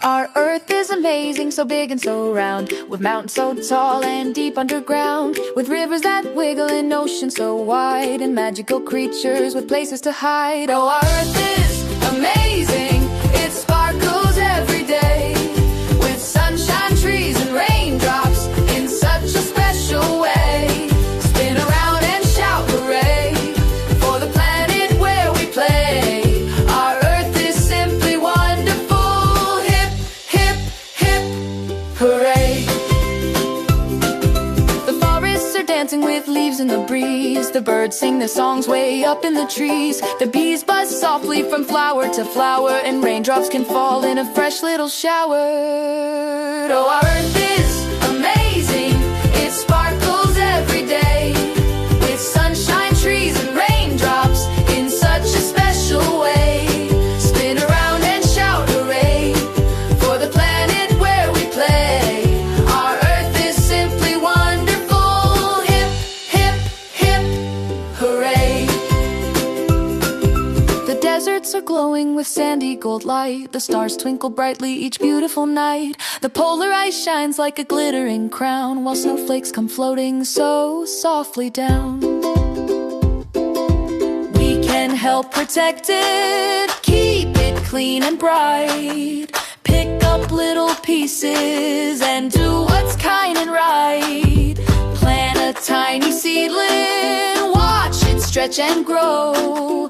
Our earth is amazing, so big and so round, with mountains so tall and deep underground, with rivers that wiggle and oceans so wide, and magical creatures with places to hide. Oh, our earth is amazing, it sparkles every day, with sunshine, trees and raindrops in such a special way. Spin around and shout hooray for the planet where we play. Our earth is simply wonderful. Hip, hip, hip, hooray. The forests are dancing with leaves in the breeze, the birds sing their songs way up in the trees, the bees buzz softly from flower to flower, and raindrops can fall in a fresh little shower. Oh, our earth is amazing, it sparkles every day, with sunshine, trees and raindrops in such a special way. Spin around and shout hooray for the planet where we play. Our earth is simply wonderful. Hip, hip, hip, hooray. The deserts are glowing with sandy gold light, the stars twinkle brightly each beautiful night, the polar ice shines like a glittering crown, while snowflakes come floating so softly down. We can help protect it, keep it clean and bright, pick up little pieces and do what's kind and right. Plant a tiny seedling, watch it stretch and grow,